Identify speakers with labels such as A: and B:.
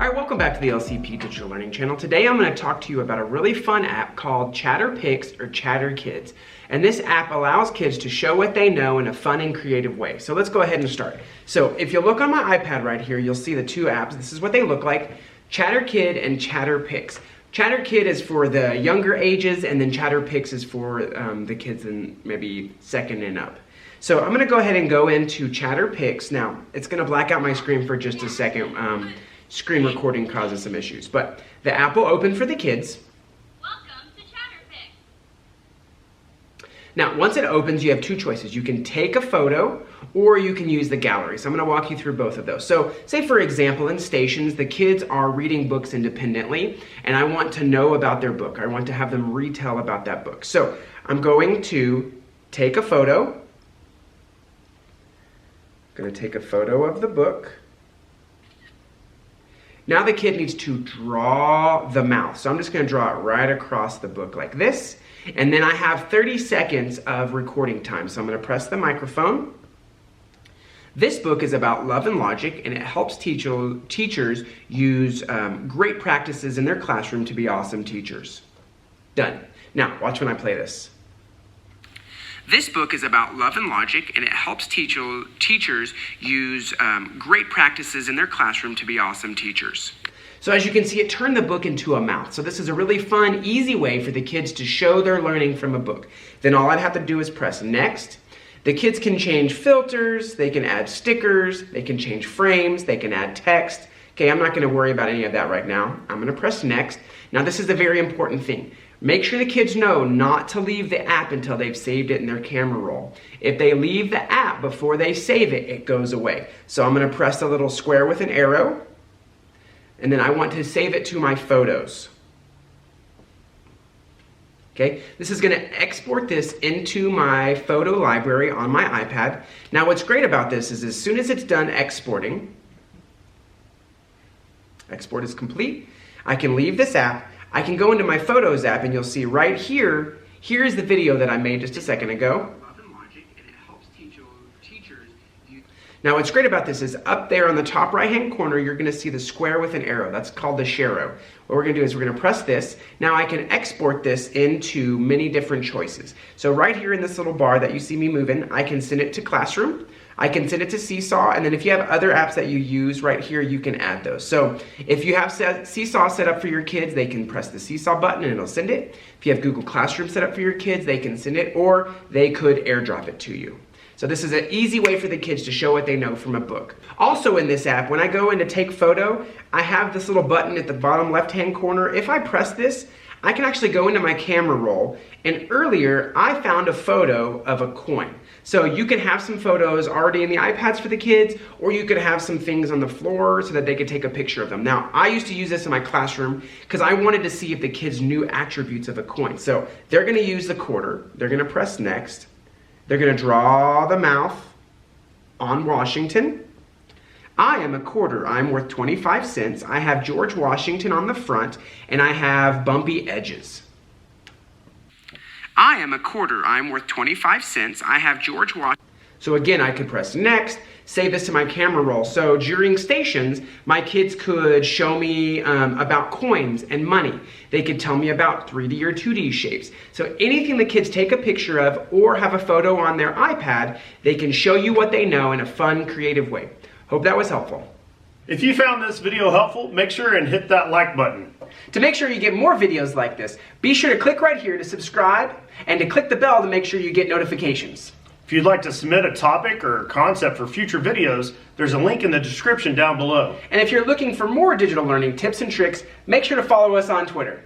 A: Alright, welcome back to the LCP Digital Learning Channel. Today I'm going to talk to you about a really fun app called ChatterPix or ChatterKids. And this app allows kids to show what they know in a fun and creative way. So let's go ahead and start. So if you look on my iPad right here, you'll see the two apps. This is what they look like, ChatterKid and ChatterPix. ChatterKid is for the younger ages, and then ChatterPix is for the kids in maybe second and up. So I'm going to go ahead and go into ChatterPix. Now, it's going to black out my screen for just a second. Screen recording causes some issues, but the app will open for the kids.
B: Welcome to ChatterPix.
A: Now, once it opens, you have two choices. You can take a photo, or you can use the gallery. So I'm going to walk you through both of those. So, say for example, in stations, the kids are reading books independently, and I want to know about their book. I want to have them retell about that book. So I'm going to take a photo. I'm going to take a photo of the book. Now the kid needs to draw the mouth. So I'm just going to draw it right across the book like this. And then I have 30 seconds of recording time. So I'm going to press the microphone. This book is about love and logic, and it helps teachers use great practices in their classroom to be awesome teachers. Done. Now, watch when I play this. This book is about love and logic, and it helps teachers use great practices in their classroom to be awesome teachers. So as you can see, it turned the book into a mouth. So this is a really fun, easy way for the kids to show their learning from a book. Then all I'd have to do is press next. The kids can change filters, they can add stickers, they can change frames, they can add text. Okay, I'm not going to worry about any of that right now. I'm going to press next. Now this is a very important thing. Make sure the kids know not to leave the app until they've saved it in their camera roll. If they leave the app before they save it, it goes away. So I'm going to press the little square with an arrow, and then I want to save it to my photos. Okay, this is going to export this into my photo library on my iPad. Now what's great about this is as soon as it's done exporting, export is complete, I can leave this app. I can go into my Photos app, and you'll see right here, here's the video that I made just a second ago. Now what's great about this is up there on the top right hand corner, you're going to see the square with an arrow. That's called the sharrow. What we're going to do is we're going to press this. Now I can export this into many different choices. So right here in this little bar that you see me moving, I can send it to Classroom. I can send it to Seesaw, and then if you have other apps that you use right here, you can add those. So if you have Seesaw set up for your kids, they can press the Seesaw button and it'll send it. If you have Google Classroom set up for your kids, they can send it, or they could airdrop it to you. So this is an easy way for the kids to show what they know from a book. Also in this app, when I go in to take photo, I have this little button at the bottom left-hand corner. If I press this, I can actually go into my camera roll, and earlier I found a photo of a coin. So you can have some photos already in the iPads for the kids, or you could have some things on the floor so that they could take a picture of them. Now, I used to use this in my classroom because I wanted to see if the kids knew attributes of a coin. So they're going to use the quarter, they're going to press next, they're going to draw the mouth on Washington. I am a quarter, I'm worth 25 cents. I have George Washington on the front, and I have bumpy edges. I am a quarter, I'm worth 25 cents. I have George Washington. So again, I could press next, save this to my camera roll. So during stations, my kids could show me about coins and money. They could tell me about 3D or 2D shapes. So anything the kids take a picture of or have a photo on their iPad, they can show you what they know in a fun, creative way. Hope that was helpful.
C: If you found this video helpful, make sure and hit that like button.
A: To make sure you get more videos like this, be sure to click right here to subscribe and to click the bell to make sure you get notifications.
C: If you'd like to submit a topic or concept for future videos, there's a link in the description down below.
A: And if you're looking for more digital learning tips and tricks, make sure to follow us on Twitter.